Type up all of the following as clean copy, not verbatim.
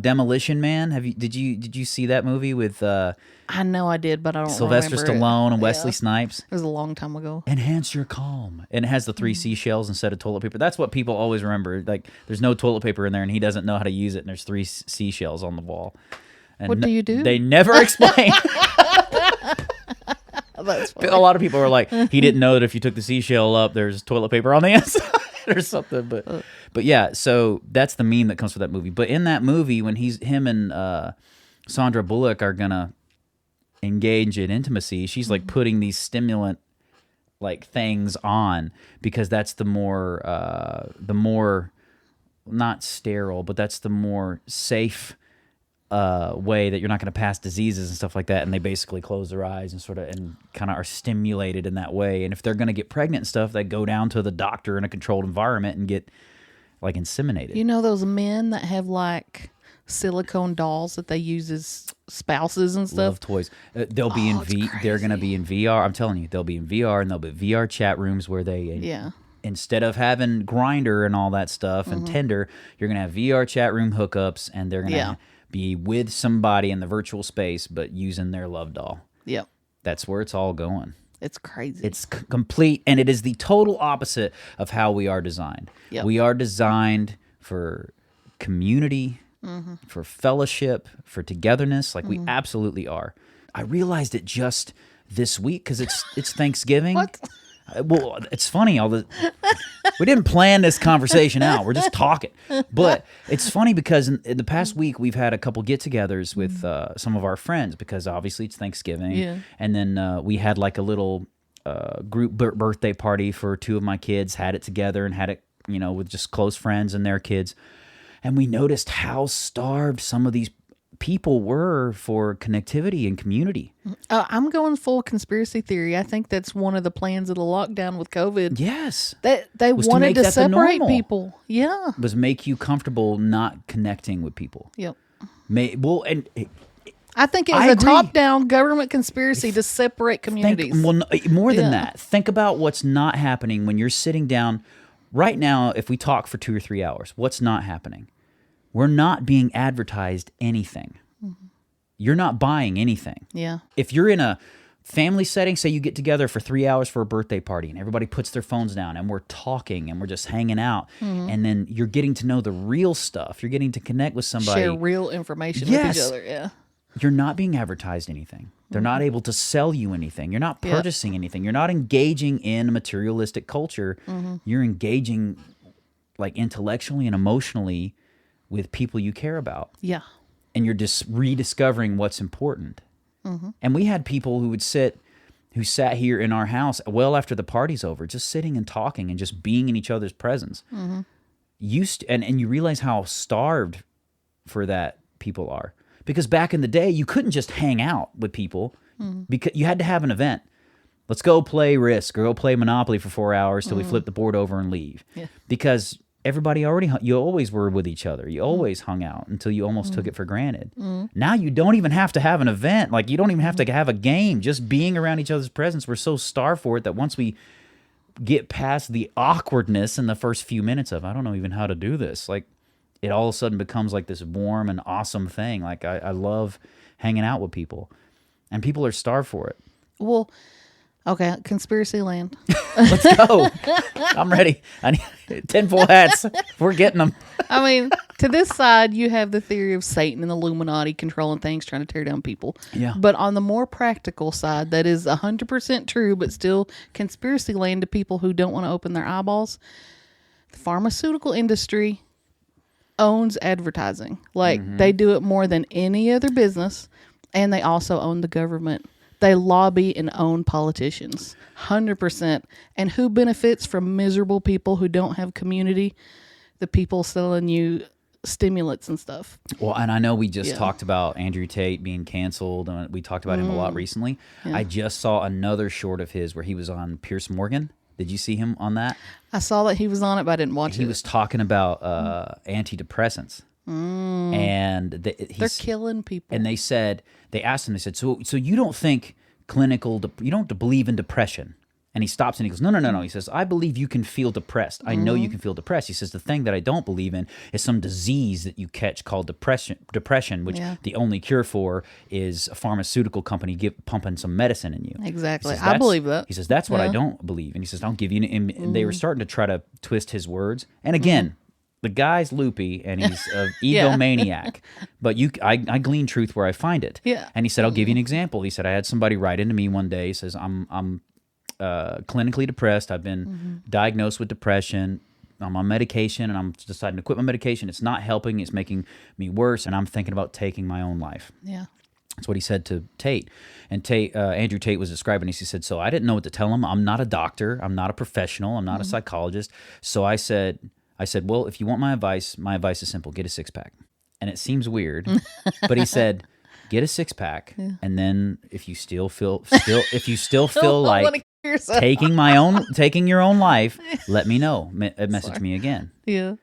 Demolition Man? Did you see that movie with I know I did, but I don't Sylvester remember Stallone it. and Wesley Snipes? It was a long time ago. Enhance your calm. And it has the 3 seashells instead of toilet paper. That's what people always remember. Like, there's no toilet paper in there, and he doesn't know how to use it, and there's 3 seashells on the wall. And what do you do? They never explain. That's funny. A lot of people are like, he didn't know that if you took the seashell up, there's toilet paper on the inside or something. But yeah, so that's the meme that comes with that movie. But in that movie, when him and Sandra Bullock are gonna engage in intimacy, she's like putting these stimulant like things on because that's the more not sterile, but that's the more safe way that you're not going to pass diseases and stuff like that. And they basically close their eyes and and kind of are stimulated in that way. And if they're going to get pregnant and stuff, they go down to the doctor in a controlled environment and get like inseminated. You know those men that have like silicone dolls that they use as spouses and stuff? Love toys. They'll be they're going to be in VR. I'm telling you, they'll be in VR, and there'll be VR chat rooms where they instead of having Grindr and all that stuff and Tinder, you're going to have VR chat room hookups, and they're going to be with somebody in the virtual space, but using their love doll. Yep. That's where it's all going. It's crazy. It's complete, and it is the total opposite of how we are designed. Yep. We are designed for community, for fellowship, for togetherness, like we absolutely are. I realized it just this week because it's Thanksgiving. What? Well, it's funny. We didn't plan this conversation out. We're just talking. But it's funny because in the past week, we've had a couple get-togethers with some of our friends because obviously it's Thanksgiving. Yeah. And then we had like a little group birthday party for 2 of my kids, had it together and had it, with just close friends and their kids. And we noticed how starved some of these people were for connectivity and community. I'm going full conspiracy theory. I think that's one of the plans of the lockdown with COVID. Yes. They wanted to separate people. Yeah. Was make you comfortable not connecting with people. Yep. I think it was a top-down government conspiracy to separate communities. More than that. Think about what's not happening when you're sitting down. Right now, if we talk for 2 or 3 hours, what's not happening? We're not being advertised anything. You're not buying anything. Yeah. If you're in a family setting, say you get together for 3 hours for a birthday party and everybody puts their phones down and we're talking and we're just hanging out and then you're getting to know the real stuff. You're getting to connect with somebody. Share real information with each other. Yeah. You're not being advertised anything. They're not able to sell you anything. You're not purchasing anything. You're not engaging in materialistic culture. You're engaging like intellectually and emotionally with people you care about. Yeah. And you're just rediscovering what's important. And we had people who sat here in our house well after the party's over, just sitting and talking and just being in each other's presence. And you realize how starved for that people are. Because back in the day, you couldn't just hang out with people because you had to have an event. Let's go play Risk or go play Monopoly for 4 hours till we flip the board over and leave. Yeah. Because everybody you always were with each other. You always hung out until you almost took it for granted. Now you don't even have to have an event. Like you don't even have to have a game. Just being around each other's presence, we're so starved for it that once we get past the awkwardness in the first few minutes of, I don't know even how to do this. Like it all of a sudden becomes like this warm and awesome thing. Like I love hanging out with people. And people are starved for it. Well, okay, conspiracy land. Let's go. I'm ready. I need tinfoil hats. We're getting them. I mean, to this side, you have the theory of Satan and the Illuminati controlling things, trying to tear down people. Yeah. But on the more practical side, that is 100% true, but still conspiracy land to people who don't want to open their eyeballs. The pharmaceutical industry owns advertising. Like, they do it more than any other business, and they also own the government. They lobby and own politicians, 100%. And who benefits from miserable people who don't have community? The people selling you stimulants and stuff. Well, and I know we just talked about Andrew Tate being canceled, and we talked about him a lot recently. Yeah. I just saw another short of his where he was on Piers Morgan. Did you see him on that? I saw that he was on it, but I didn't watch it. He was talking about antidepressants. And they're killing people. And they asked him, so you don't think you don't believe in depression? And he stops and he goes, no, no, no, no. He says, I believe you can feel depressed. I know you can feel depressed. He says, the thing that I don't believe in is some disease that you catch called depression, which the only cure for is a pharmaceutical company pumping some medicine in you. Exactly. Says, I believe that. He says, that's what I don't believe. And he says, I'll give you, and they were starting to try to twist his words. And again, the guy's loopy and he's an egomaniac, but I glean truth where I find it. Yeah. And he said, I'll give you an example. He said, I had somebody write into me one day. He says, I'm clinically depressed. I've been diagnosed with depression. I'm on medication, and I'm deciding to quit my medication. It's not helping. It's making me worse, and I'm thinking about taking my own life. Yeah. That's what he said to Tate. And Andrew Tate was describing this. He said, so I didn't know what to tell him. I'm not a doctor. I'm not a professional. I'm not a psychologist. So I said, well, if you want my advice is simple. Get a six-pack. And it seems weird, but he said, get a six-pack, and then if you still feel like taking your own life, let me know. Message me again. Yeah.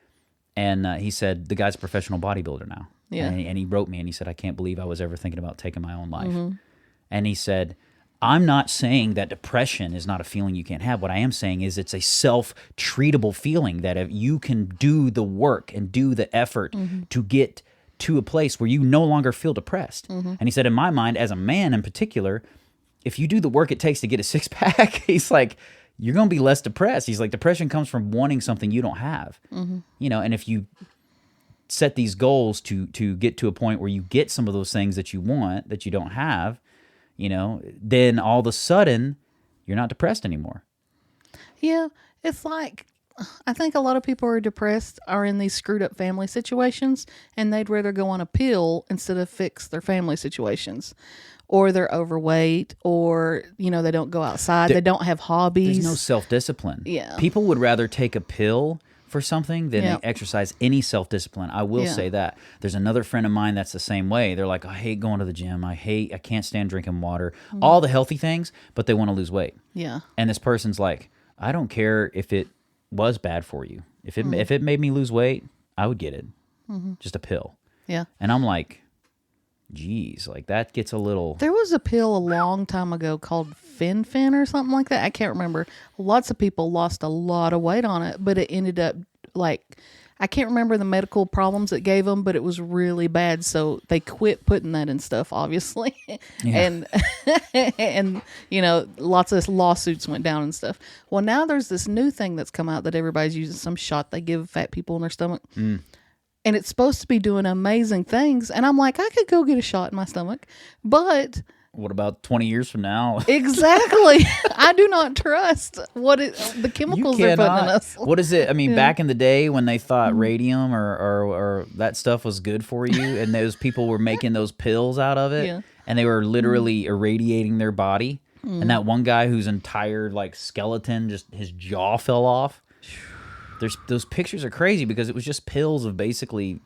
And he said the guy's a professional bodybuilder now. Yeah. And he wrote me and he said, I can't believe I was ever thinking about taking my own life. And he said, I'm not saying that depression is not a feeling you can't have. What I am saying is it's a self-treatable feeling that if you can do the work and do the effort to get to a place where you no longer feel depressed. And he said, in my mind, as a man in particular, if you do the work it takes to get a six-pack, he's like, you're going to be less depressed. He's like, depression comes from wanting something you don't have. You know, and if you set these goals to get to a point where you get some of those things that you want, that you don't have, you know, then all of a sudden, you're not depressed anymore. Yeah, it's like, I think a lot of people who are depressed are in these screwed up family situations, and they'd rather go on a pill instead of fix their family situations. Or they're overweight, or, you know, they don't go outside, they don't have hobbies. There's no self-discipline. Yeah. People would rather take a pill for something than they exercise any self-discipline. I will say that. There's another friend of mine that's the same way. They're like, I hate going to the gym. I can't stand drinking water. All the healthy things, but they want to lose weight. Yeah. And this person's like, I don't care if it was bad for you. If it made me lose weight, I would get it. Just a pill. Yeah. And I'm like, geez, like that gets a little... There was a pill a long time ago called Finfin or something like that. I can't remember. Lots of people lost a lot of weight on it, but it ended up like... I can't remember the medical problems it gave them, but it was really bad. So they quit putting that in stuff, obviously. And you know, lots of lawsuits went down and stuff. Well, now there's this new thing that's come out that everybody's using, some shot they give fat people in their stomach. And it's supposed to be doing amazing things. And I'm like, I could go get a shot in my stomach, but... What about 20 years from now? Exactly. I do not trust the chemicals they're putting in us. What is it? I mean, back in the day when they thought radium or that stuff was good for you, and those people were making those pills out of it, and they were literally irradiating their body. And that one guy whose entire like skeleton, just his jaw fell off. Those pictures are crazy because it was just pills of basically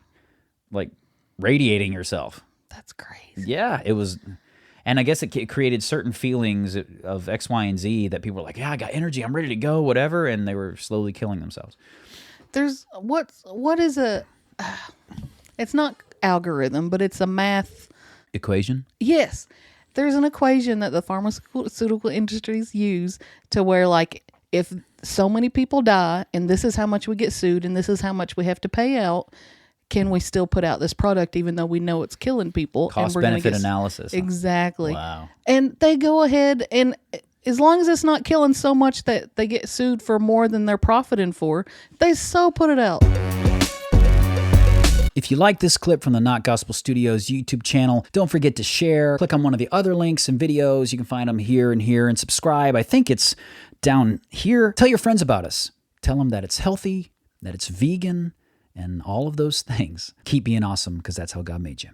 like radiating yourself. That's crazy. Yeah, it was. And I guess it created certain feelings of X, Y, and Z that people were like, yeah, I got energy, I'm ready to go, whatever. And they were slowly killing themselves. There's what is it's not algorithm, but it's a math equation. Yes. There's an equation that the pharmaceutical industries use to where, like, if so many people die and this is how much we get sued and this is how much we have to pay out, can we still put out this product even though we know it's killing people? Cost-benefit analysis. Exactly. Wow. And they go ahead, and as long as it's not killing so much that they get sued for more than they're profiting for, they so put it out. If you like this clip from the Not Gospel Studios YouTube channel, don't forget to share. Click on one of the other links and videos. You can find them here, and subscribe. I think it's down here. Tell your friends about us. Tell them that it's healthy, that it's vegan, and all of those things. Keep being awesome, because that's how God made you.